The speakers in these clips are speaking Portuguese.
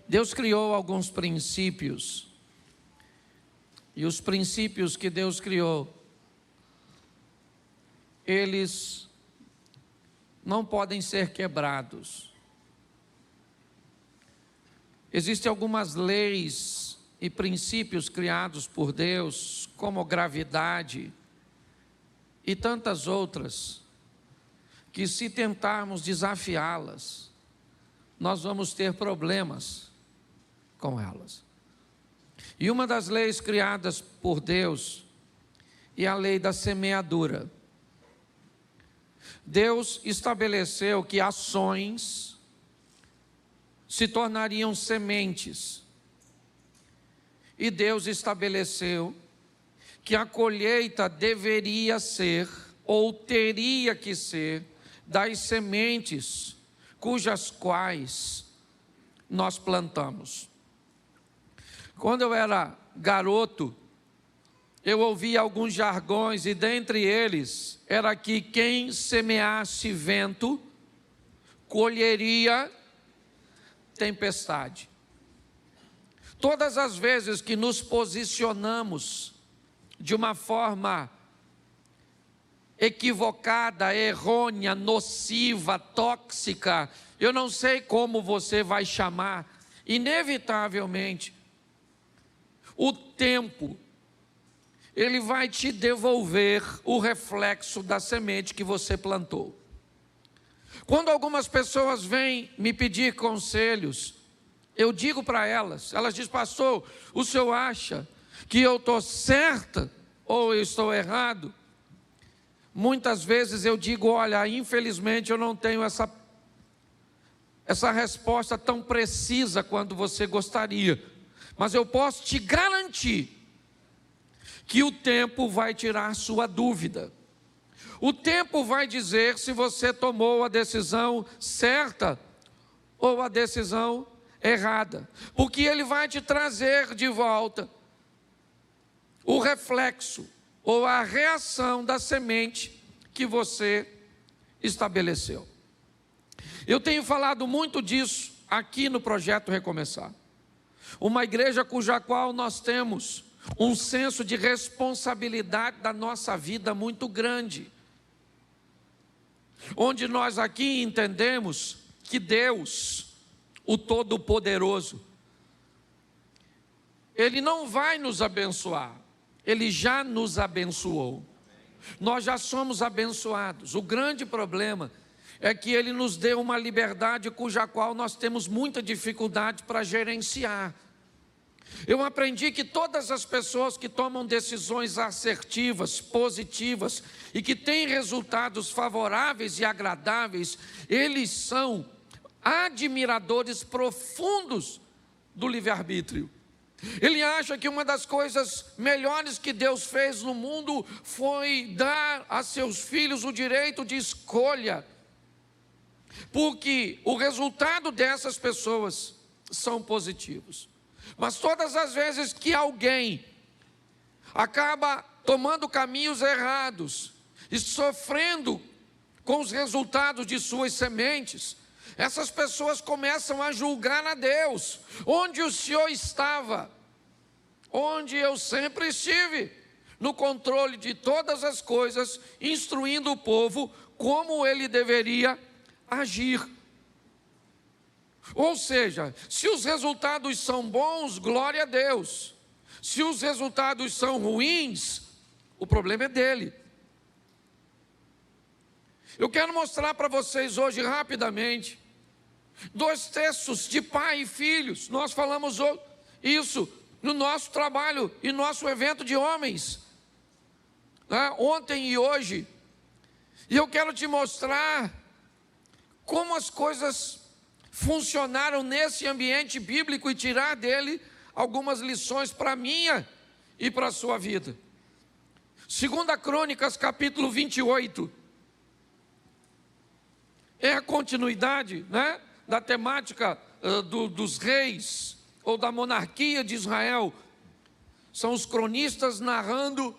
Deus criou alguns princípios, e os princípios que Deus criou, eles não podem ser quebrados. Existem algumas leis e princípios criados por Deus, como gravidade e tantas outras, que se tentarmos desafiá-las, nós vamos ter problemas com elas. E uma das leis criadas por Deus é a lei da semeadura. Deus estabeleceu que ações se tornariam sementes. E Deus estabeleceu que a colheita deveria ser, ou teria que ser, das sementes cujas quais nós plantamos. Quando eu era garoto, eu ouvia alguns jargões, e dentre eles era que quem semeasse vento colheria tempestade. Todas as vezes que nos posicionamos de uma forma equivocada, errônea, nociva, tóxica, eu não sei como você vai chamar, inevitavelmente, o tempo, ele vai te devolver o reflexo da semente que você plantou. Quando algumas pessoas vêm me pedir conselhos, eu digo para elas dizem: pastor, o senhor acha que eu estou certa ou eu estou errado? Muitas vezes eu digo: olha, infelizmente eu não tenho essa resposta tão precisa quanto você gostaria, mas eu posso te garantir que o tempo vai tirar sua dúvida. O tempo vai dizer se você tomou a decisão certa ou a decisão errada, porque ele vai te trazer de volta o reflexo ou a reação da semente que você estabeleceu. Eu tenho falado muito disso aqui no Projeto Recomeçar, uma igreja cuja qual nós temos um senso de responsabilidade da nossa vida muito grande, onde nós aqui entendemos que Deus, o Todo-Poderoso, Ele não vai nos abençoar, Ele já nos abençoou. Nós já somos abençoados. O grande problema é que Ele nos deu uma liberdade cuja qual nós temos muita dificuldade para gerenciar. Eu aprendi que todas as pessoas que tomam decisões assertivas, positivas e que têm resultados favoráveis e agradáveis, eles são admiradores profundos do livre-arbítrio. Ele acha que uma das coisas melhores que Deus fez no mundo foi dar a seus filhos o direito de escolha, porque o resultado dessas pessoas são positivos. Mas todas as vezes que alguém acaba tomando caminhos errados e sofrendo com os resultados de suas sementes, essas pessoas começam a julgar a Deus. Onde o Senhor estava? Onde eu sempre estive, no controle de todas as coisas, instruindo o povo como ele deveria agir. Ou seja, se os resultados são bons, glória a Deus. Se os resultados são ruins, o problema é dele. Eu quero mostrar para vocês hoje rapidamente 2 textos de pai e filhos. Nós falamos isso no nosso trabalho e nosso evento de homens, ontem e hoje. E eu quero te mostrar como as coisas funcionaram nesse ambiente bíblico e tirar dele algumas lições para a minha e para a sua vida. 2 Crônicas, capítulo 28. É a continuidade, da temática dos reis ou da monarquia de Israel. São os cronistas narrando,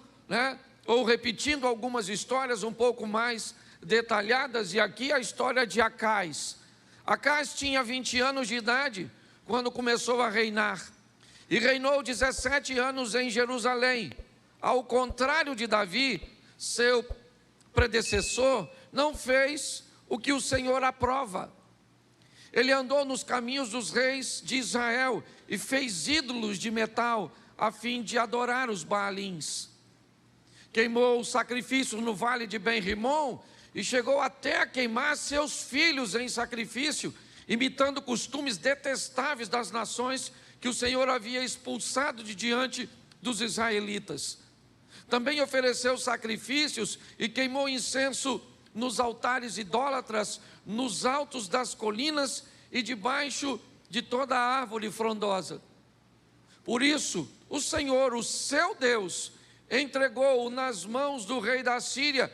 ou repetindo algumas histórias um pouco mais detalhadas. E aqui a história de Acais. Acais tinha 20 anos de idade quando começou a reinar, e reinou 17 anos em Jerusalém. Ao contrário de Davi, seu predecessor, não fez o que o Senhor aprova. Ele andou nos caminhos dos reis de Israel e fez ídolos de metal a fim de adorar os Baalins. Queimou sacrifícios no vale de Ben-Rimom e chegou até a queimar seus filhos em sacrifício, imitando costumes detestáveis das nações que o Senhor havia expulsado de diante dos israelitas. Também ofereceu sacrifícios e queimou incenso nos altares idólatras, nos altos das colinas e debaixo de toda a árvore frondosa. Por isso, o Senhor, o seu Deus, entregou-o nas mãos do rei da Síria.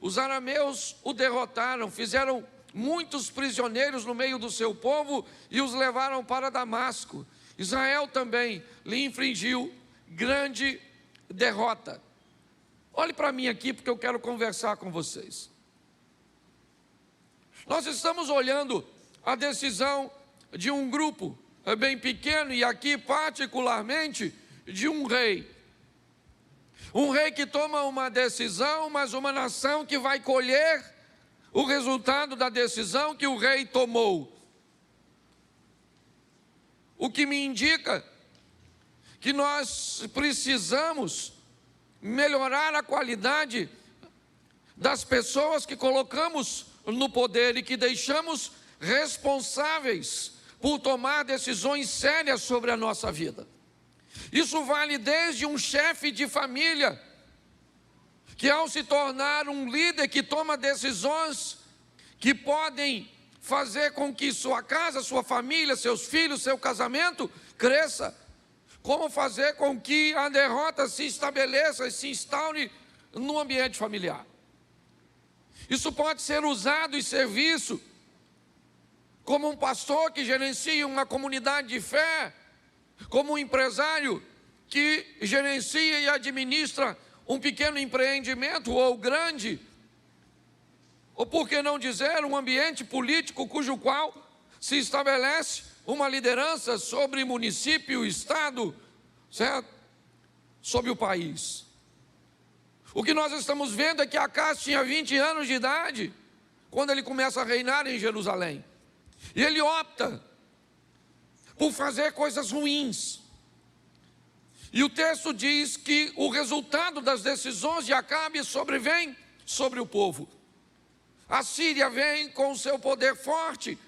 Os arameus o derrotaram, fizeram muitos prisioneiros no meio do seu povo e os levaram para Damasco. Israel também lhe infligiu grande derrota. Olhe para mim aqui, porque eu quero conversar com vocês. Nós estamos olhando a decisão de um grupo bem pequeno, e aqui particularmente de um rei. Um rei que toma uma decisão, mas uma nação que vai colher o resultado da decisão que o rei tomou. O que me indica que nós precisamos melhorar a qualidade das pessoas que colocamos no poder e que deixamos responsáveis por tomar decisões sérias sobre a nossa vida. Isso vale desde um chefe de família, que ao se tornar um líder que toma decisões que podem fazer com que sua casa, sua família, seus filhos, seu casamento cresça, como fazer com que a derrota se estabeleça e se instaure no ambiente familiar. Isso pode ser usado em serviço, como um pastor que gerencia uma comunidade de fé, como um empresário que gerencia e administra um pequeno empreendimento ou grande, ou por que não dizer um ambiente político cujo qual se estabelece uma liderança sobre município, estado, certo? Sobre o país. O que nós estamos vendo é que Acás tinha 20 anos de idade quando ele começa a reinar em Jerusalém. E ele opta por fazer coisas ruins. E o texto diz que o resultado das decisões de Acabe sobrevém sobre o povo. A Síria vem com o seu poder forte,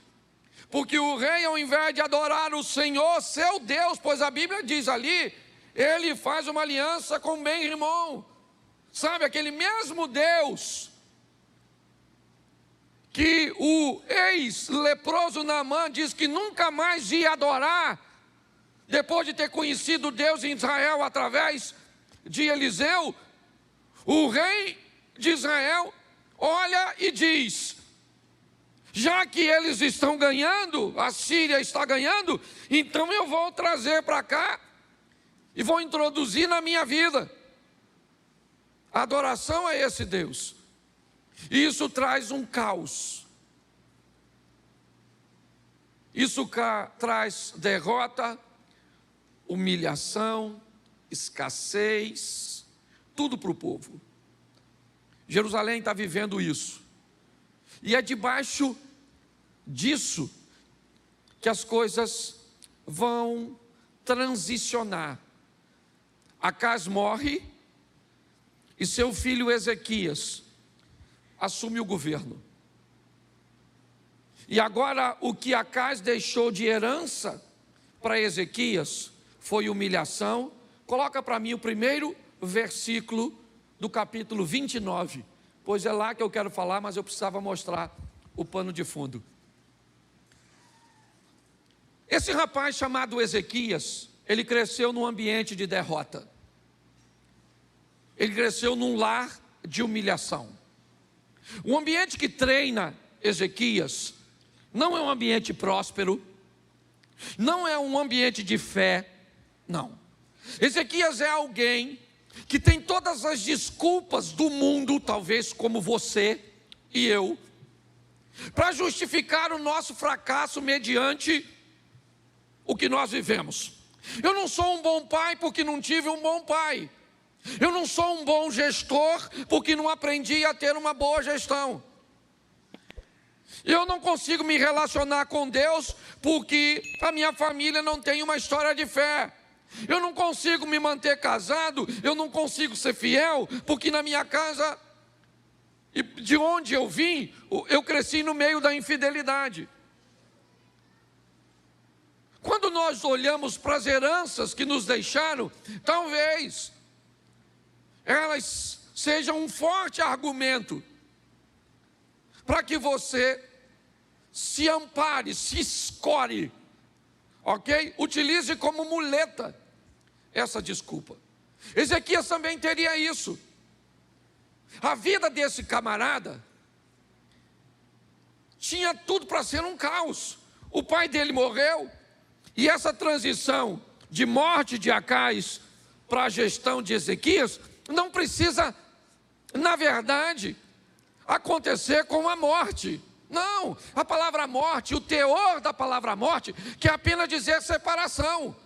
porque o rei, ao invés de adorar o Senhor, seu Deus, pois a Bíblia diz ali, ele faz uma aliança com Ben-Rimom. Sabe, aquele mesmo Deus que o ex-leproso Naamã diz que nunca mais ia adorar, depois de ter conhecido Deus em Israel através de Eliseu, o rei de Israel olha e diz: já que eles estão ganhando, a Síria está ganhando, então eu vou trazer para cá e vou introduzir na minha vida a adoração a esse Deus. E isso traz um caos. Isso traz derrota, humilhação, escassez, tudo para o povo. Jerusalém está vivendo isso. E é debaixo disso que as coisas vão transicionar. Acás morre e seu filho Ezequias assume o governo. E agora o que Acás deixou de herança para Ezequias foi humilhação. Coloca para mim o primeiro versículo do capítulo 29, pois é lá que eu quero falar, mas eu precisava mostrar o pano de fundo. Esse rapaz chamado Ezequias, ele cresceu num ambiente de derrota. Ele cresceu num lar de humilhação. O ambiente que treina Ezequias não é um ambiente próspero, não é um ambiente de fé, não. Ezequias é alguém que tem todas as desculpas do mundo, talvez como você e eu, para justificar o nosso fracasso mediante o que nós vivemos. Eu não sou um bom pai porque não tive um bom pai. Eu não sou um bom gestor porque não aprendi a ter uma boa gestão. Eu não consigo me relacionar com Deus porque a minha família não tem uma história de fé. Eu não consigo me manter casado, eu não consigo ser fiel porque na minha casa, de onde eu vim, eu cresci no meio da infidelidade. Quando nós olhamos para as heranças que nos deixaram, talvez elas sejam um forte argumento para que você se ampare, se escore, ok? Utilize como muleta essa desculpa. Ezequias também teria isso. A vida desse camarada tinha tudo para ser um caos. O pai dele morreu, e essa transição de morte de Acais para a gestão de Ezequias não precisa, na verdade, acontecer com a morte. Não, a palavra morte, o teor da palavra morte, quer apenas dizer separação.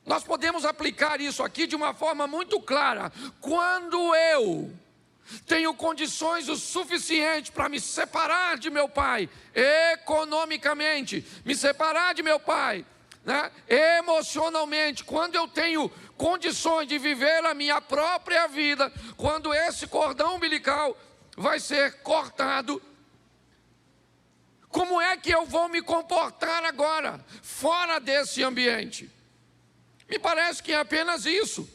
Nós podemos aplicar isso aqui de uma forma muito clara. Quando eu tenho condições o suficiente para me separar de meu pai, economicamente, me separar de meu pai, né, emocionalmente, quando eu tenho condições de viver a minha própria vida, quando esse cordão umbilical vai ser cortado, como é que eu vou me comportar agora, fora desse ambiente? Me parece que é apenas isso.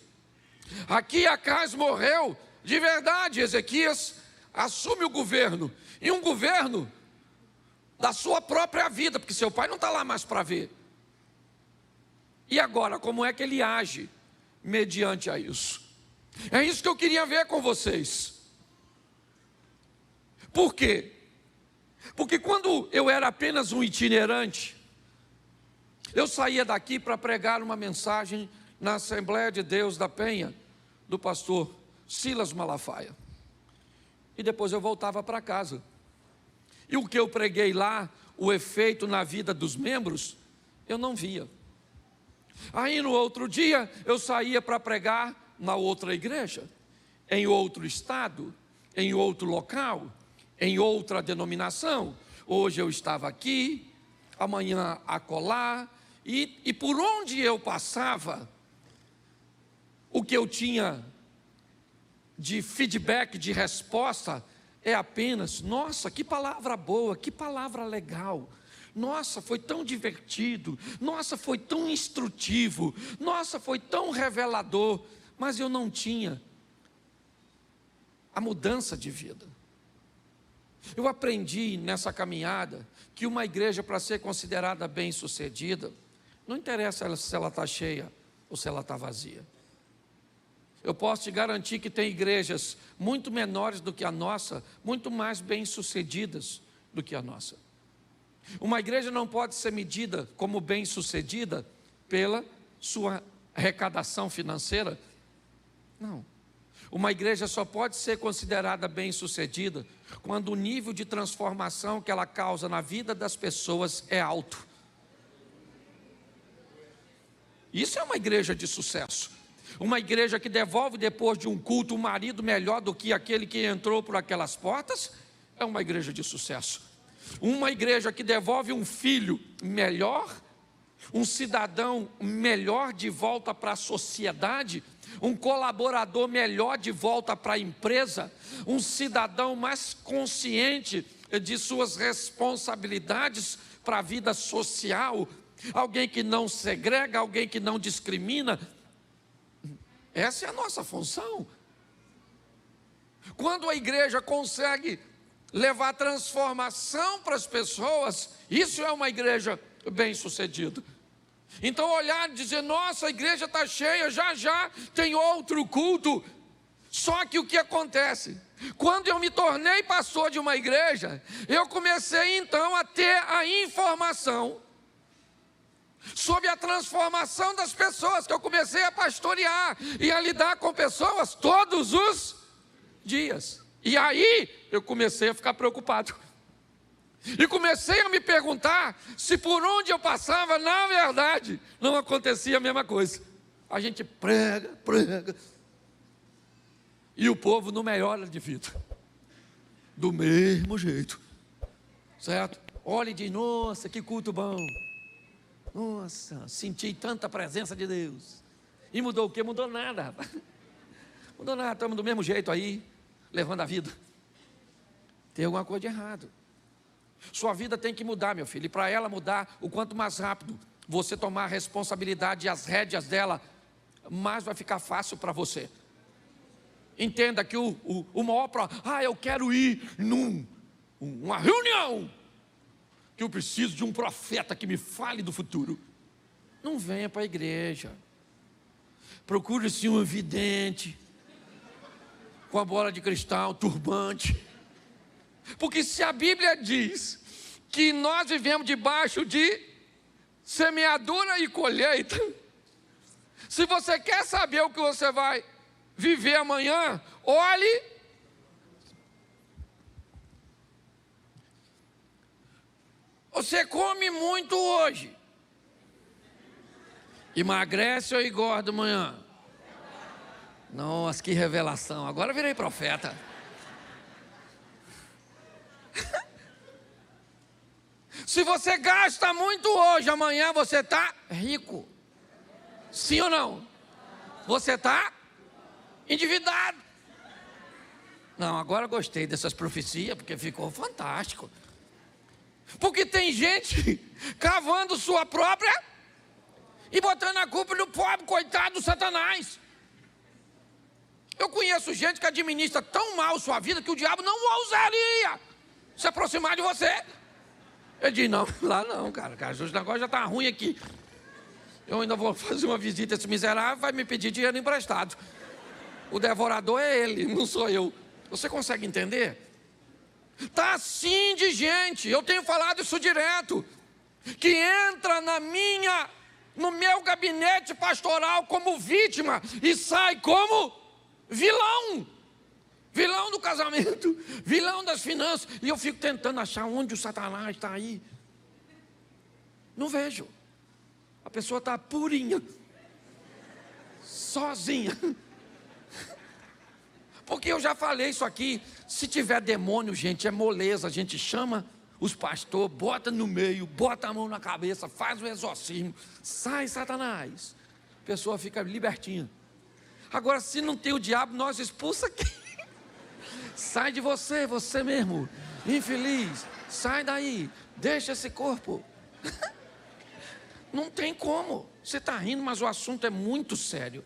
Aqui Acais morreu, de verdade, Ezequias assume o governo, e um governo da sua própria vida, porque seu pai não está lá mais para ver. E agora, como é que ele age mediante a isso? É isso que eu queria ver com vocês. Por quê? Porque quando eu era apenas um itinerante, eu saía daqui para pregar uma mensagem na Assembleia de Deus da Penha, do pastor Silas Malafaia. E depois eu voltava para casa. E o que eu preguei lá, o efeito na vida dos membros, eu não via. Aí no outro dia, eu saía para pregar na outra igreja, em outro estado, em outro local, em outra denominação. Hoje eu estava aqui, amanhã acolá, e por onde eu passava, o que eu tinha de feedback, de resposta, é apenas: nossa, que palavra boa, que palavra legal, nossa, foi tão divertido, nossa, foi tão instrutivo, nossa, foi tão revelador, mas eu não tinha a mudança de vida. Eu aprendi nessa caminhada que uma igreja, para ser considerada bem-sucedida, não interessa se ela está cheia ou se ela está vazia. Eu posso te garantir que tem igrejas muito menores do que a nossa, muito mais bem-sucedidas do que a nossa. Uma igreja não pode ser medida como bem-sucedida pela sua arrecadação financeira. Não. Uma igreja só pode ser considerada bem-sucedida quando o nível de transformação que ela causa na vida das pessoas é alto. Isso é uma igreja de sucesso. Uma igreja que devolve depois de um culto um marido melhor do que aquele que entrou por aquelas portas, é uma igreja de sucesso. Uma igreja que devolve um filho melhor, um cidadão melhor de volta para a sociedade, um colaborador melhor de volta para a empresa, um cidadão mais consciente de suas responsabilidades para a vida social, alguém que não segrega, alguém que não discrimina. Essa é a nossa função. Quando a igreja consegue levar transformação para as pessoas, isso é uma igreja bem-sucedida. Então olhar e dizer: nossa, a igreja está cheia, já tem outro culto. Só que o que acontece? Quando eu me tornei pastor de uma igreja, eu comecei então a ter a informação sobre a transformação das pessoas, que eu comecei a pastorear e a lidar com pessoas todos os dias. E aí eu comecei a ficar preocupado. E comecei a me perguntar se por onde eu passava, na verdade, não acontecia a mesma coisa. A gente prega, e o povo não melhora de vida. Do mesmo jeito. Certo? Olha e diz, nossa, que culto bom. Nossa, senti tanta presença de Deus. E mudou o quê? Mudou nada, rapaz. Mudou nada, estamos do mesmo jeito aí, levando a vida. Tem alguma coisa de errado. Sua vida tem que mudar, meu filho. E para ela mudar, o quanto mais rápido você tomar a responsabilidade e as rédeas dela, mais vai ficar fácil para você. Entenda que o maior eu quero ir numa reunião, que eu preciso de um profeta que me fale do futuro. Não venha para a igreja. Procure-se um vidente, com a bola de cristal, turbante. Porque se a Bíblia diz que nós vivemos debaixo de semeadura e colheita, se você quer saber o que você vai viver amanhã, olhe. Você come muito hoje, emagrece ou engorda amanhã? Nossa, que revelação, agora virei profeta. Se você gasta muito hoje, amanhã você está rico. Sim ou não? Você está endividado. Não, agora gostei dessas profecias, porque ficou fantástico. Porque tem gente cavando sua própria e botando a culpa no pobre, coitado do Satanás. Eu conheço gente que administra tão mal sua vida que o diabo não ousaria se aproximar de você. Ele diz, não, lá não, cara, o negócio já está ruim aqui. Eu ainda vou fazer uma visita a esse miserável, vai me pedir dinheiro emprestado. O devorador é ele, não sou eu. Você consegue entender? Está assim de gente, eu tenho falado isso direto, que entra no meu gabinete pastoral como vítima e sai como vilão. Vilão do casamento, vilão das finanças. E eu fico tentando achar onde o Satanás está aí. Não vejo. A pessoa está purinha, sozinha. Porque eu já falei isso aqui. Se tiver demônio, gente, é moleza. A gente chama os pastores, bota no meio, bota a mão na cabeça, faz o exorcismo. Sai, Satanás. A pessoa fica libertinha. Agora, se não tem o diabo, nós expulsa aqui. Sai de você, você mesmo, infeliz, sai daí, deixa esse corpo. Não tem como, você está rindo, mas o assunto é muito sério.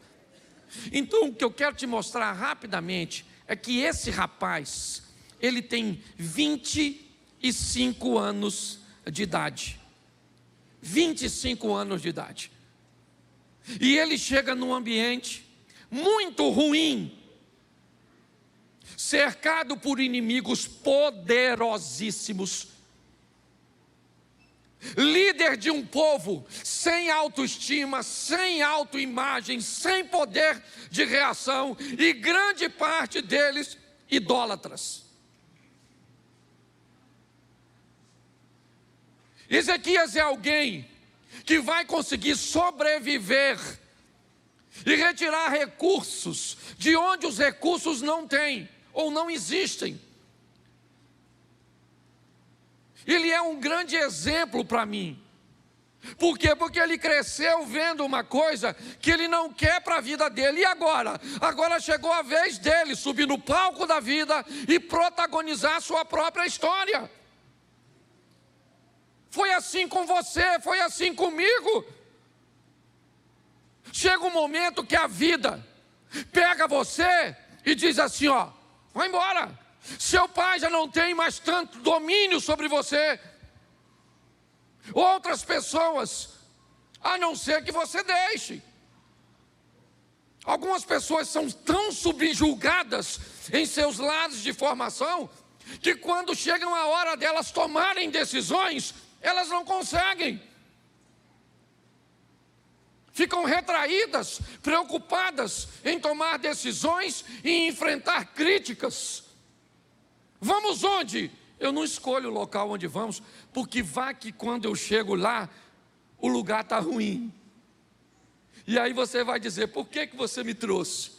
Então o que eu quero te mostrar rapidamente é que esse rapaz, ele tem 25 anos de idade. 25 anos de idade. E ele chega num ambiente muito ruim, cercado por inimigos poderosíssimos, líder de um povo sem autoestima, sem autoimagem, sem poder de reação, e grande parte deles idólatras. Ezequias é alguém que vai conseguir sobreviver e retirar recursos de onde os recursos não têm ou não existem. Ele é um grande exemplo para mim. Por quê? Porque ele cresceu vendo uma coisa que ele não quer para a vida dele. E agora? Agora chegou a vez dele subir no palco da vida e protagonizar a sua própria história. Foi assim com você, foi assim comigo. Chega um momento que a vida pega você e diz assim, ó, vai embora. Seu pai já não tem mais tanto domínio sobre você. Outras pessoas, a não ser que você deixe. Algumas pessoas são tão subjugadas em seus lados de formação, que quando chega a hora delas tomarem decisões, elas não conseguem. Ficam retraídas, preocupadas em tomar decisões e enfrentar críticas. Vamos onde? Eu não escolho o local onde vamos, porque vai que quando eu chego lá, o lugar está ruim. E aí você vai dizer, por que você me trouxe?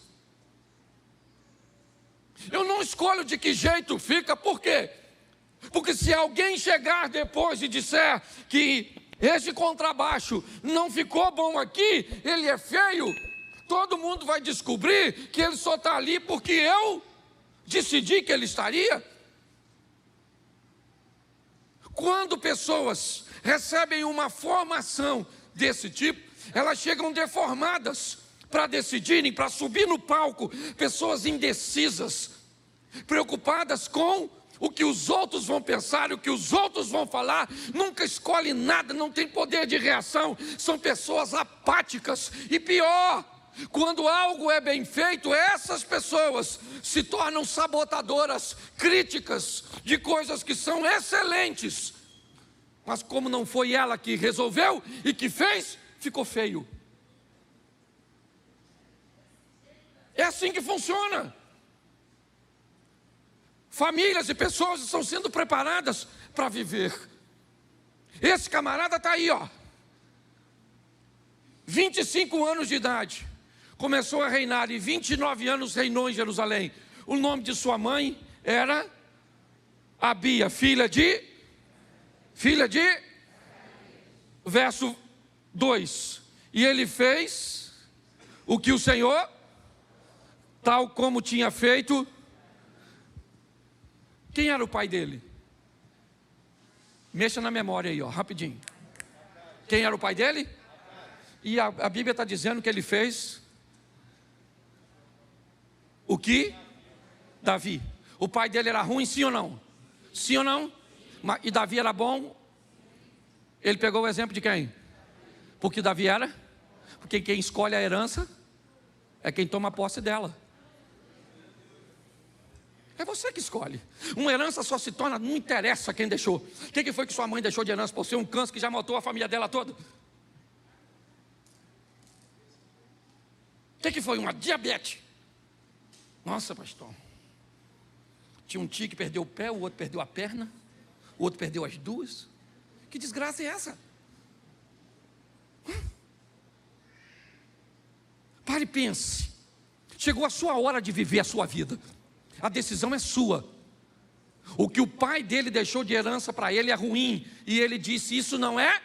Eu não escolho de que jeito fica, por quê? Porque se alguém chegar depois e disser que esse contrabaixo não ficou bom aqui, ele é feio, todo mundo vai descobrir que ele só está ali porque eu decidi que ele estaria. Quando pessoas recebem uma formação desse tipo, elas chegam deformadas para decidirem, para subir no palco, pessoas indecisas, preocupadas com o que os outros vão pensar, o que os outros vão falar, nunca escolhe nada, não tem poder de reação, são pessoas apáticas. E pior, quando algo é bem feito, essas pessoas se tornam sabotadoras, críticas de coisas que são excelentes, mas como não foi ela que resolveu e que fez, ficou feio. É assim que funciona. Famílias e pessoas estão sendo preparadas para viver. Esse camarada está aí, 25 anos de idade, começou a reinar e 29 anos reinou em Jerusalém. O nome de sua mãe era Abia, filha de verso 2. E ele fez o que o Senhor, tal como tinha feito. Quem era o pai dele? Mexa na memória aí, rapidinho. Quem era o pai dele? E a Bíblia está dizendo que ele fez o que? Davi. O pai dele era ruim, sim ou não? Sim ou não? E Davi era bom? Ele pegou o exemplo de quem? Porque Davi era? Porque quem escolhe a herança é quem toma posse dela. É você que escolhe. Uma herança só se torna, não interessa quem deixou. O que foi que sua mãe deixou de herança por ser um câncer que já matou a família dela toda? O que foi? Uma diabetes. Nossa, pastor. Tinha um tio que perdeu o pé, o outro perdeu a perna, o outro perdeu as duas. Que desgraça é essa? Pare e pense. Chegou a sua hora de viver a sua vida. A decisão é sua. O que o pai dele deixou de herança para ele é ruim. E ele disse, isso não é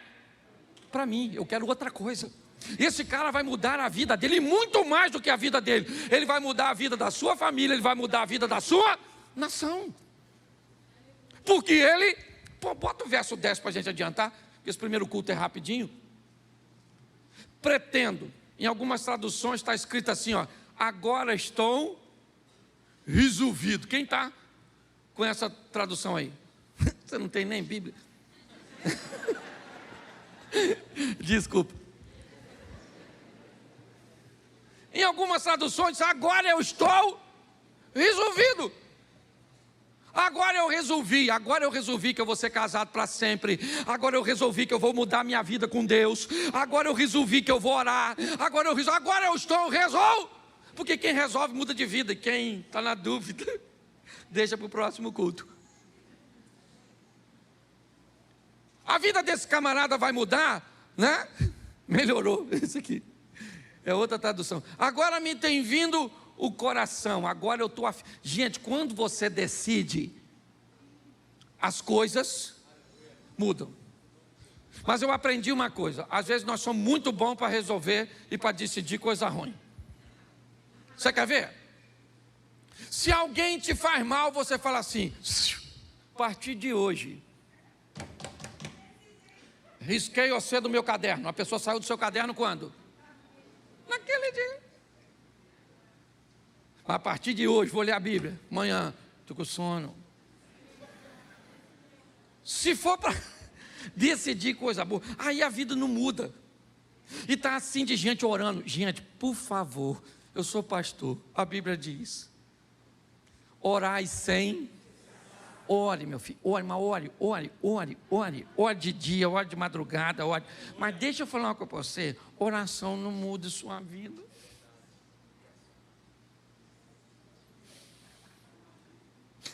para mim, eu quero outra coisa. Esse cara vai mudar a vida dele, muito mais do que a vida dele. Ele vai mudar a vida da sua família, ele vai mudar a vida da sua nação. Porque ele, bota o verso 10 para a gente adiantar, porque esse primeiro culto é rapidinho. Pretendo, em algumas traduções está escrito assim, agora estou resolvido. Quem está com essa tradução aí? Você não tem nem Bíblia? Desculpa. Em algumas traduções, agora eu estou resolvido. Agora eu resolvi que eu vou ser casado para sempre. Agora eu resolvi que eu vou mudar minha vida com Deus. Agora eu resolvi que eu vou orar. Agora eu estou resolvido. Porque quem resolve muda de vida. E quem está na dúvida, deixa para o próximo culto. A vida desse camarada vai mudar, né? Melhorou, esse aqui. É outra tradução. Agora me tem vindo o coração. Agora eu estou... Gente, quando você decide, as coisas mudam. Mas eu aprendi uma coisa. Às vezes nós somos muito bons para resolver e para decidir coisa ruim. Você quer ver? Se alguém te faz mal, você fala assim, a partir de hoje, risquei você do meu caderno. A pessoa saiu do seu caderno quando? Naquele dia. A partir de hoje, vou ler a Bíblia. Amanhã, estou com sono. Se for para decidir coisa boa, aí a vida não muda. E está assim de gente orando. Gente, por favor, eu sou pastor. A Bíblia diz, orai sem... Ore, meu filho, ore, mas ore de dia, ore de madrugada, ore. Mas deixa eu falar uma coisa para você, oração não muda sua vida.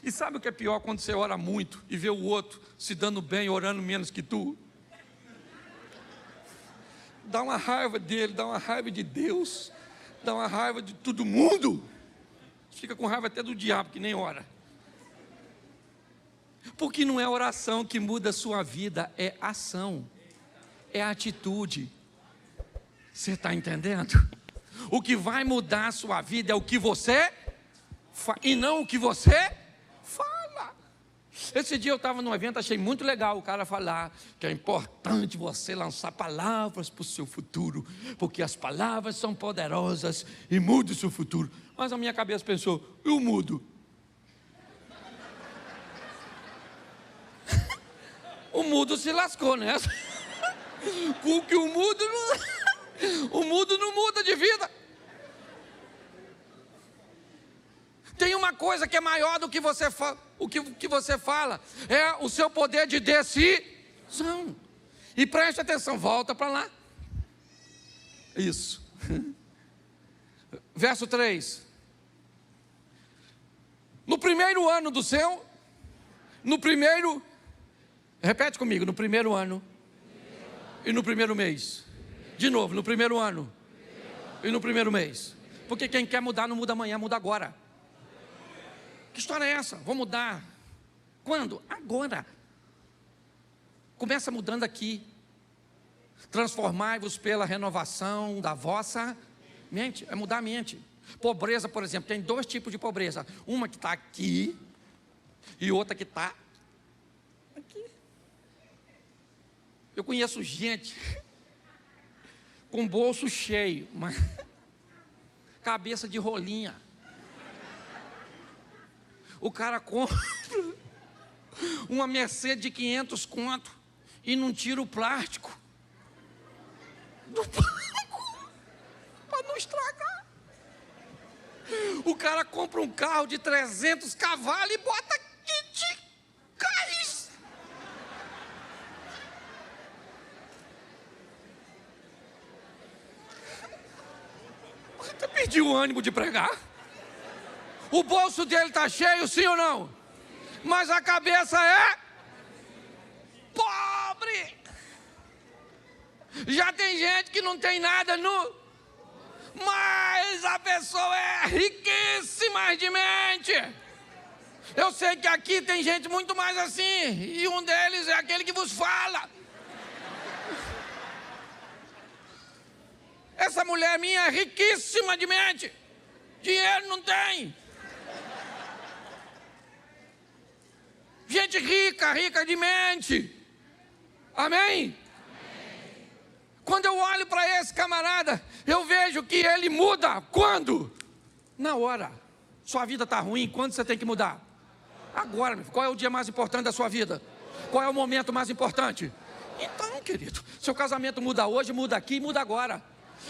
E sabe o que é pior quando você ora muito e vê o outro se dando bem, orando menos que tu? Dá uma raiva dele, dá uma raiva de Deus, dá uma raiva de todo mundo. Fica com raiva até do diabo que nem ora. Porque não é oração que muda a sua vida, é ação, é atitude. Você está entendendo? O que vai mudar a sua vida é o que você faz e não o que você fala. Esse dia eu estava num evento, achei muito legal o cara falar que é importante você lançar palavras para o seu futuro, porque as palavras são poderosas e mudam o seu futuro. Mas a minha cabeça pensou, eu mudo. O mudo se lascou nessa. Porque o mudo não muda de vida. Tem uma coisa que é maior do que você o que você fala, é o seu poder de decisão. E preste atenção, volta para lá. Isso. Verso 3. No primeiro ano do seu, repete comigo, no primeiro ano e no primeiro mês. De novo, no primeiro ano e no primeiro mês. Porque quem quer mudar não muda amanhã, muda agora. Que história é essa? Vou mudar. Quando? Agora. Começa mudando aqui. Transformai-vos pela renovação da vossa mente. É mudar a mente. Pobreza, por exemplo, tem dois tipos de pobreza. Uma que está aqui e outra que está aqui. Eu conheço gente com bolso cheio, mas cabeça de rolinha. O cara compra uma Mercedes de 500 conto e não tira o plástico do banco para não estragar. O cara compra um carro de 300 cavalos e bota kit gás. Até perdi o ânimo de pregar. O bolso dele está cheio, sim ou não? Mas a cabeça é pobre. Já tem gente que não tem nada mas a pessoa é riquíssima de mente. Eu sei que aqui tem gente muito mais assim, e um deles é aquele que vos fala. Essa mulher minha é riquíssima de mente. Dinheiro não tem. Gente rica de mente. Amém? Quando eu olho para esse camarada, eu vejo que ele muda. Quando? Na hora. Sua vida está ruim, quando você tem que mudar? Agora. Qual é o dia mais importante da sua vida? Qual é o momento mais importante? Então, querido, seu casamento muda hoje, muda aqui, muda agora.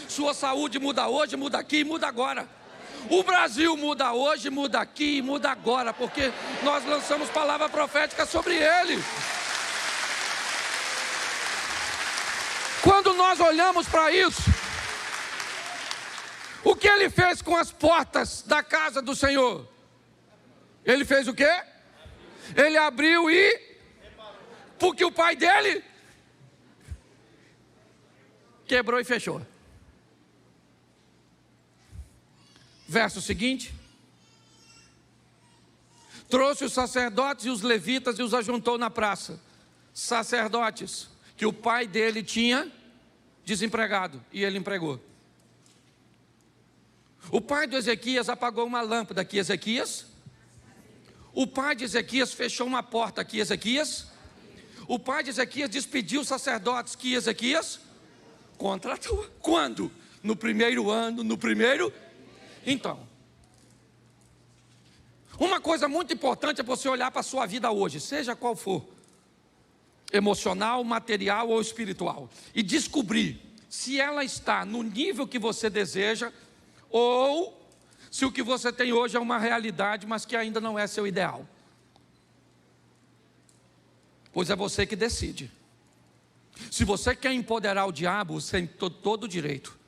Sua saúde muda hoje, muda aqui, muda agora. O Brasil muda hoje, muda aqui e muda agora, porque nós lançamos palavra profética sobre ele. Quando nós olhamos para isso, o que ele fez com as portas da casa do Senhor? Ele fez o quê? Ele abriu e... Porque o pai dele quebrou e fechou. Verso seguinte. Trouxe os sacerdotes e os levitas e os ajuntou na praça. Sacerdotes que o pai dele tinha desempregado e ele empregou. O pai do Ezequias apagou uma lâmpada aqui, Ezequias. O pai de Ezequias fechou uma porta aqui, Ezequias. O pai de Ezequias despediu os sacerdotes que Ezequias contratou. Quando? No primeiro ano, no primeiro... Então, uma coisa muito importante é você olhar para a sua vida hoje, seja qual for, emocional, material ou espiritual, e descobrir se ela está no nível que você deseja, ou se o que você tem hoje é uma realidade, mas que ainda não é seu ideal. Pois é você que decide. Se você quer empoderar o diabo, você tem todo o direito.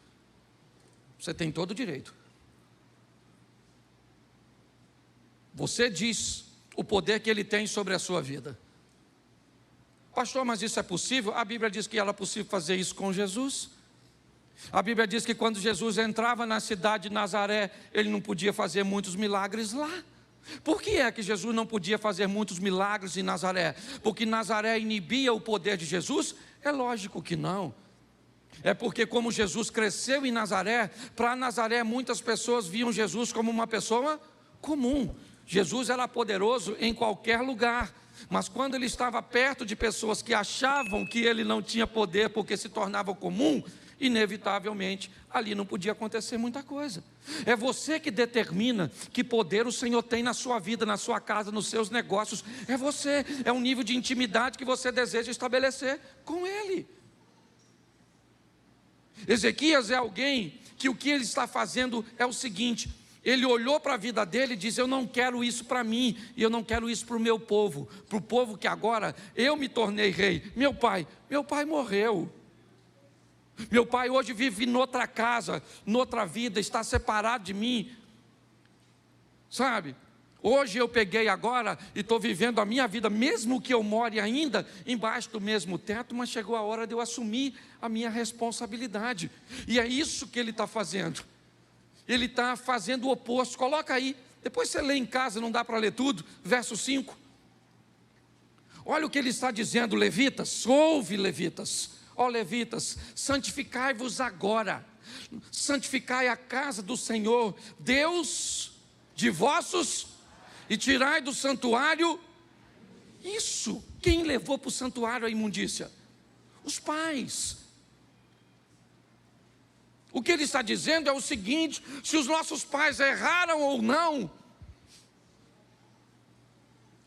Você tem todo o direito. Você diz o poder que ele tem sobre a sua vida. Pastor, mas isso é possível? A Bíblia diz que era possível fazer isso com Jesus. A Bíblia diz que quando Jesus entrava na cidade de Nazaré, ele não podia fazer muitos milagres lá. Por que é que Jesus não podia fazer muitos milagres em Nazaré? Porque Nazaré inibia o poder de Jesus? É lógico que não. É porque como Jesus cresceu em Nazaré, para Nazaré muitas pessoas viam Jesus como uma pessoa comum. Jesus era poderoso em qualquer lugar, mas quando ele estava perto de pessoas que achavam que ele não tinha poder porque se tornava comum, inevitavelmente ali não podia acontecer muita coisa. É você que determina que poder o Senhor tem na sua vida, na sua casa, nos seus negócios. É você, é um nível de intimidade que você deseja estabelecer com Ele. Ezequias é alguém que o que ele está fazendo é o seguinte: ele olhou para a vida dele e disse: eu não quero isso para mim, e eu não quero isso para o meu povo, para o povo que agora eu me tornei rei. Meu pai morreu. Meu pai hoje vive noutra casa, noutra vida, está separado de mim. Sabe? Hoje eu peguei agora e estou vivendo a minha vida, mesmo que eu more ainda embaixo do mesmo teto, mas chegou a hora de eu assumir a minha responsabilidade. E é isso que ele está fazendo. Ele está fazendo o oposto. Coloca aí, depois você lê em casa, não dá para ler tudo, verso 5. Olha o que ele está dizendo, levitas, ouve levitas. Ó levitas, santificai-vos agora, santificai a casa do Senhor, Deus de vossos, e tirai do santuário, isso, quem levou para o santuário a imundícia? Os pais. O que ele está dizendo é o seguinte: se os nossos pais erraram ou não,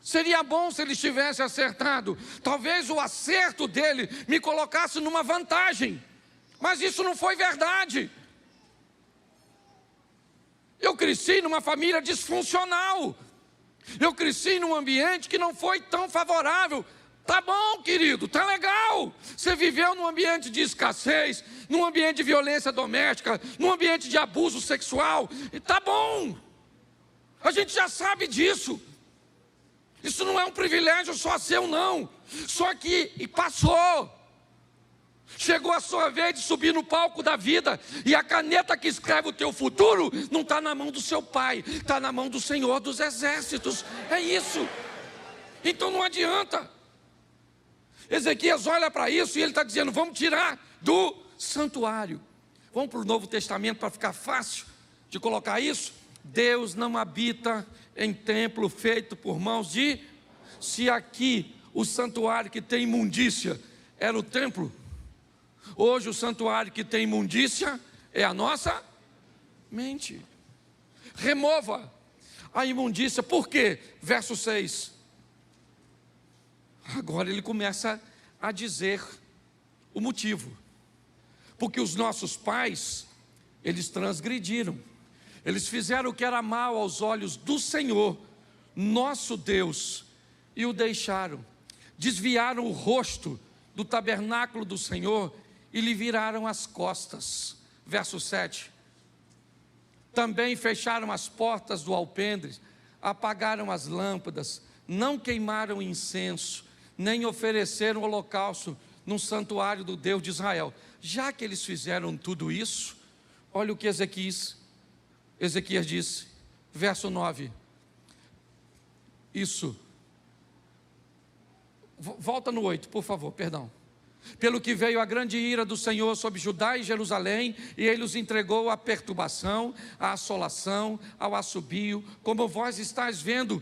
seria bom se eles tivessem acertado. Talvez o acerto dele me colocasse numa vantagem, mas isso não foi verdade. Eu cresci numa família disfuncional. Eu cresci num ambiente que não foi tão favorável. Tá bom, querido, tá legal. Você viveu num ambiente de escassez, num ambiente de violência doméstica, num ambiente de abuso sexual. E tá bom. A gente já sabe disso. Isso não é um privilégio só seu, não. Só que passou. Chegou a sua vez de subir no palco da vida, e a caneta que escreve o teu futuro não está na mão do seu pai, está na mão do Senhor dos Exércitos. É isso. Então não adianta. Ezequias olha para isso e ele está dizendo: vamos tirar do santuário. Vamos para o Novo Testamento para ficar fácil de colocar isso. Deus não habita em templo feito por mãos de... Se aqui o santuário que tem imundícia era o templo, hoje o santuário que tem imundícia é a nossa mente. Remova a imundícia. Por quê? Verso 6. Agora ele começa a dizer o motivo. Porque os nossos pais, eles transgrediram. Eles fizeram o que era mal aos olhos do Senhor, nosso Deus, e o deixaram. Desviaram o rosto do tabernáculo do Senhor e lhe viraram as costas. Verso 7. Também fecharam as portas do alpendre, apagaram as lâmpadas, não queimaram incenso, nem ofereceram holocausto no santuário do Deus de Israel. Já que eles fizeram tudo isso, olha o que Ezequias disse, verso 9. Isso. Volta no 8, por favor, perdão. Pelo que veio a grande ira do Senhor sobre Judá e Jerusalém, e ele os entregou à perturbação, à assolação, ao assobio, como vós estáis vendo,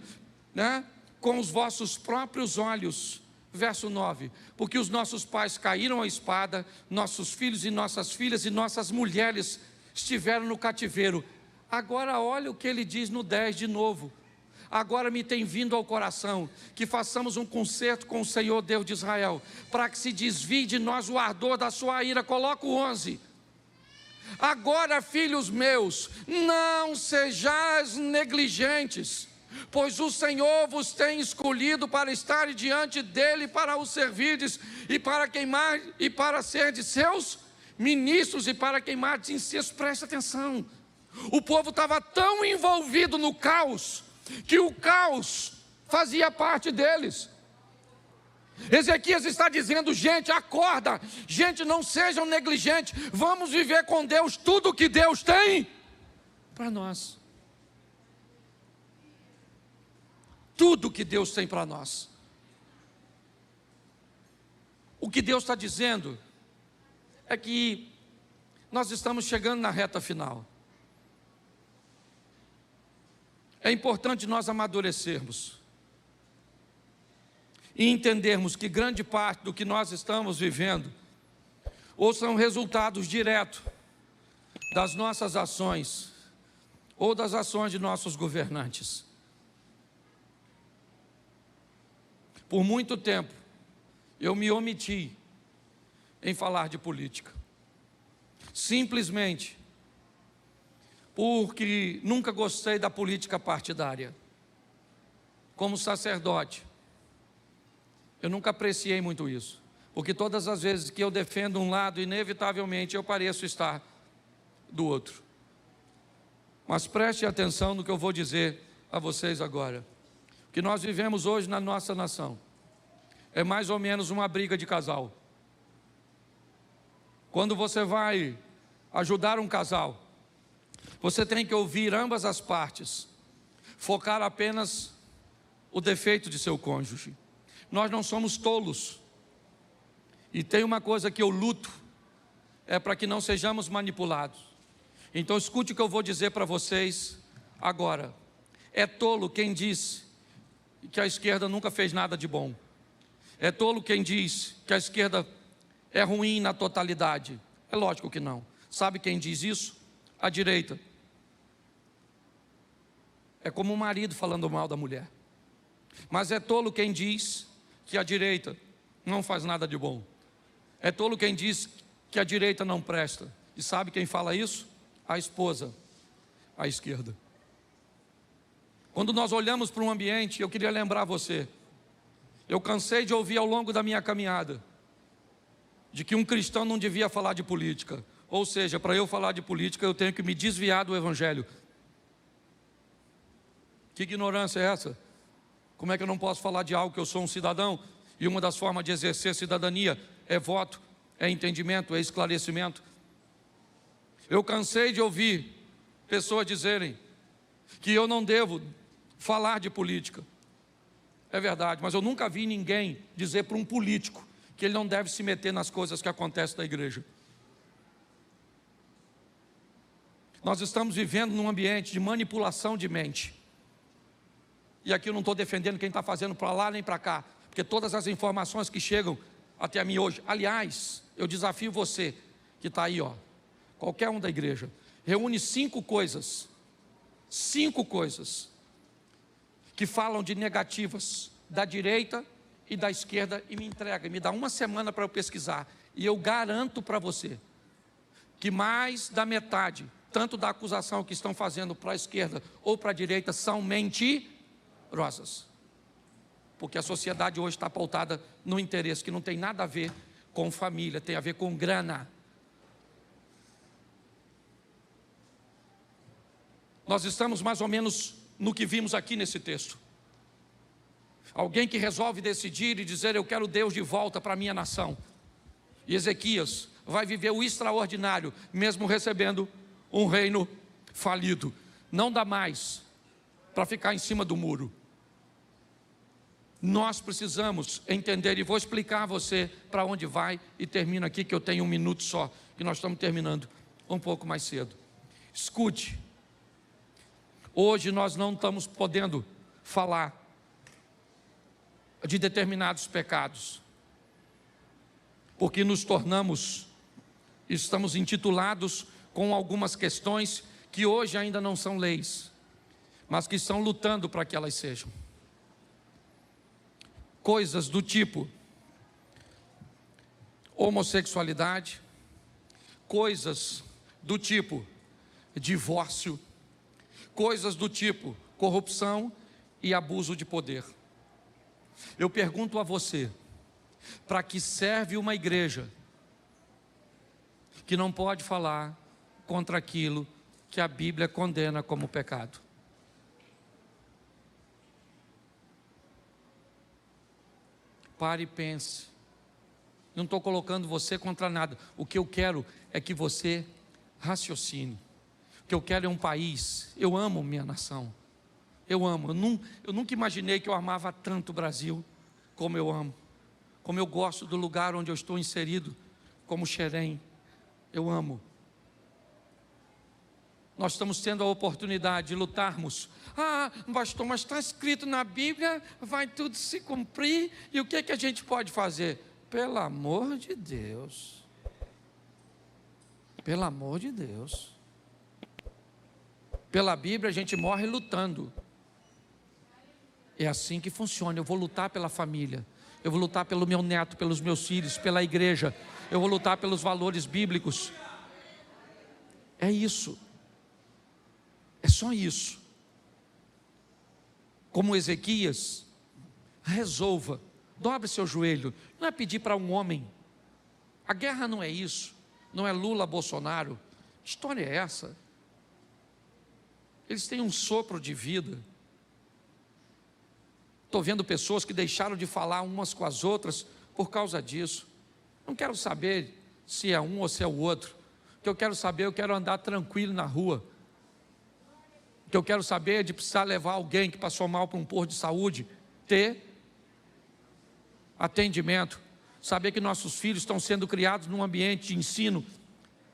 né, com os vossos próprios olhos. Verso 9, porque os nossos pais caíram à espada, nossos filhos e nossas filhas e nossas mulheres estiveram no cativeiro. Agora olha o que ele diz no 10 de novo. Agora me tem vindo ao coração que façamos um concerto com o Senhor Deus de Israel, para que se desvie de nós o ardor da sua ira. Coloca o 11. Agora, filhos meus, não sejais negligentes, pois o Senhor vos tem escolhido para estar diante dele, para o servirdes, e para queimar, e para ser de seus ministros, e para queimar de incenso. Presta atenção. O povo estava tão envolvido no caos, que o caos fazia parte deles. Ezequias está dizendo: gente, acorda, gente, não sejam negligentes, vamos viver com Deus tudo que Deus tem para nós. Tudo que Deus tem para nós. O que Deus está dizendo é que nós estamos chegando na reta final. É importante nós amadurecermos e entendermos que grande parte do que nós estamos vivendo ou são resultados diretos das nossas ações ou das ações de nossos governantes. Por muito tempo eu me omiti em falar de política, simplesmente porque nunca gostei da política partidária. Como sacerdote, eu nunca apreciei muito isso, porque todas as vezes que eu defendo um lado, inevitavelmente eu pareço estar do outro. Mas preste atenção no que eu vou dizer a vocês agora. O que nós vivemos hoje na nossa nação é mais ou menos uma briga de casal. Quando você vai ajudar um casal, você tem que ouvir ambas as partes, focar apenas o defeito de seu cônjuge. Nós não somos tolos. E tem uma coisa que eu luto, é para que não sejamos manipulados. Então escute o que eu vou dizer para vocês agora. É tolo quem diz que a esquerda nunca fez nada de bom. É tolo quem diz que a esquerda é ruim na totalidade. É lógico que não. Sabe quem diz isso? A direita. É como um marido falando mal da mulher. Mas é tolo quem diz que a direita não faz nada de bom. É tolo quem diz que a direita não presta. E sabe quem fala isso? A esposa, a esquerda. Quando nós olhamos para um ambiente, eu queria lembrar você, eu cansei de ouvir ao longo da minha caminhada, de que um cristão não devia falar de política. Ou seja, para eu falar de política, eu tenho que me desviar do evangelho. Que ignorância é essa? Como é que eu não posso falar de algo que eu sou um cidadão? E uma das formas de exercer cidadania é voto, é entendimento, é esclarecimento. Eu cansei de ouvir pessoas dizerem que eu não devo falar de política. É verdade, mas eu nunca vi ninguém dizer para um político que ele não deve se meter nas coisas que acontecem na igreja. Nós estamos vivendo num ambiente de manipulação de mente. E aqui eu não estou defendendo quem está fazendo para lá nem para cá, porque todas as informações que chegam até mim hoje, aliás, eu desafio você que está aí, qualquer um da igreja, reúne 5 coisas que falam de negativas da direita e da esquerda e me entrega, me dá uma semana para eu pesquisar, e eu garanto para você que mais da metade, tanto da acusação que estão fazendo para a esquerda ou para a direita, são mentirosas, porque a sociedade hoje está pautada no interesse que não tem nada a ver com família, tem a ver com grana. Nós estamos mais ou menos no que vimos aqui nesse texto. Alguém que resolve decidir e dizer: eu quero Deus de volta para a minha nação. E Ezequias vai viver o extraordinário, mesmo recebendo um reino falido. Não dá mais para ficar em cima do muro. Nós precisamos entender, e vou explicar a você para onde vai, e termino aqui que eu tenho 1 minuto só, que nós estamos terminando um pouco mais cedo. Escute, hoje nós não estamos podendo falar de determinados pecados, porque nos tornamos, estamos intitulados com algumas questões que hoje ainda não são leis, mas que estão lutando para que elas sejam. Coisas do tipo homossexualidade, coisas do tipo divórcio, coisas do tipo corrupção e abuso de poder. Eu pergunto a você, para que serve uma igreja que não pode falar contra aquilo que a Bíblia condena como pecado? Pare e pense. Não estou colocando você contra nada. O que eu quero é que você raciocine. O que eu quero é um país. Eu amo minha nação. Eu amo. Eu nunca imaginei que eu amava tanto o Brasil como eu amo. Como eu gosto do lugar onde eu estou inserido, como Xerém. Eu amo. Nós estamos tendo a oportunidade de lutarmos. Ah, pastor, mas está escrito na Bíblia, vai tudo se cumprir. E o que é que a gente pode fazer? Pelo amor de Deus. Pelo amor de Deus. Pela Bíblia a gente morre lutando. É assim que funciona. Eu vou lutar pela família. Eu vou lutar pelo meu neto, pelos meus filhos, pela igreja. Eu vou lutar pelos valores bíblicos. É isso. É só isso. Como Ezequias, resolva, dobre seu joelho. Não é pedir para um homem. A guerra não é isso. Não é Lula, Bolsonaro. Que história é essa? Eles têm um sopro de vida. Estou vendo pessoas que deixaram de falar umas com as outras por causa disso. Não quero saber se é um ou se é o outro. O que eu quero saber, eu quero andar tranquilo na rua. O que eu quero saber é de precisar levar alguém que passou mal para um posto de saúde, ter atendimento, saber que nossos filhos estão sendo criados num ambiente de ensino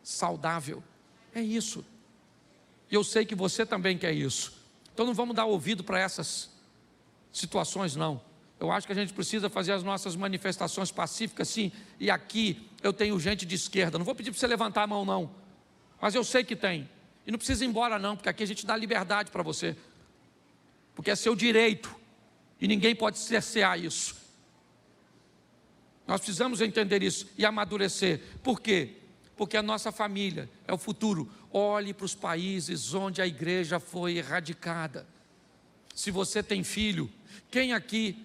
saudável. É isso. E eu sei que você também quer isso. Então não vamos dar ouvido para essas situações, não. Eu acho que a gente precisa fazer as nossas manifestações pacíficas, sim. E aqui eu tenho gente de esquerda. Não vou pedir para você levantar a mão, não. Mas eu sei que tem. E não precisa ir embora não, porque aqui a gente dá liberdade para você. Porque é seu direito. E ninguém pode cercear isso. Nós precisamos entender isso e amadurecer. Por quê? Porque a nossa família é o futuro. Olhe para os países onde a igreja foi erradicada. Se você tem filho, quem aqui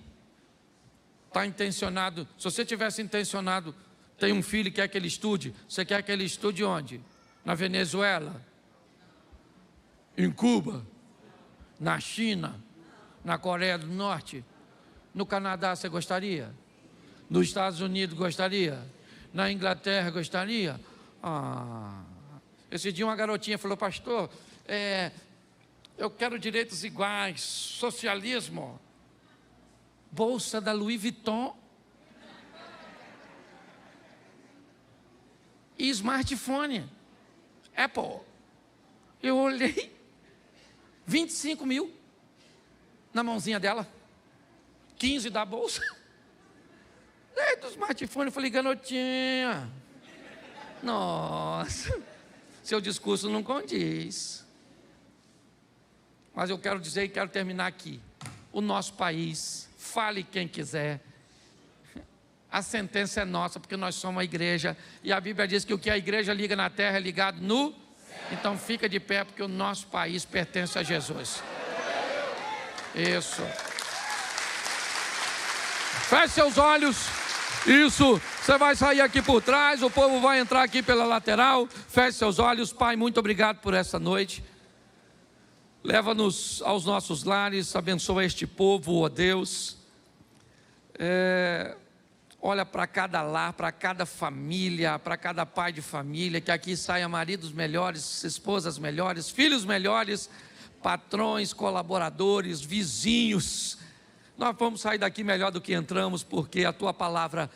está intencionado? Se você tivesse intencionado, tem um filho e quer que ele estude, você quer que ele estude onde? Na Venezuela? Em Cuba, na China, na Coreia do Norte, no Canadá você gostaria? Nos Estados Unidos gostaria? Na Inglaterra gostaria? Esse dia uma garotinha falou, pastor, eu quero direitos iguais, socialismo, bolsa da Louis Vuitton e smartphone, Apple. Eu olhei, 25 mil na mãozinha dela, 15 da bolsa, do smartphone. Eu falei, garotinha, nossa, seu discurso não condiz. Mas eu quero dizer e quero terminar aqui. O nosso país, fale quem quiser, a sentença é nossa, porque nós somos a igreja, e a Bíblia diz que o que a igreja liga na terra é ligado no... Então fica de pé, porque o nosso país pertence a Jesus. Isso. Feche seus olhos. Isso. Você vai sair aqui por trás, o povo vai entrar aqui pela lateral. Feche seus olhos. Pai, muito obrigado por essa noite. Leva-nos aos nossos lares, abençoa este povo, ó Deus. Olha para cada lar, para cada família, para cada pai de família, que aqui saia maridos melhores, esposas melhores, filhos melhores, patrões, colaboradores, vizinhos. Nós vamos sair daqui melhor do que entramos, porque a tua palavra,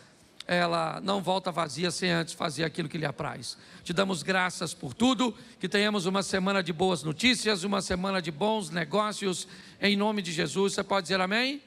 ela não volta vazia sem antes fazer aquilo que lhe apraz. Te damos graças por tudo, que tenhamos uma semana de boas notícias, uma semana de bons negócios, em nome de Jesus. Você pode dizer amém?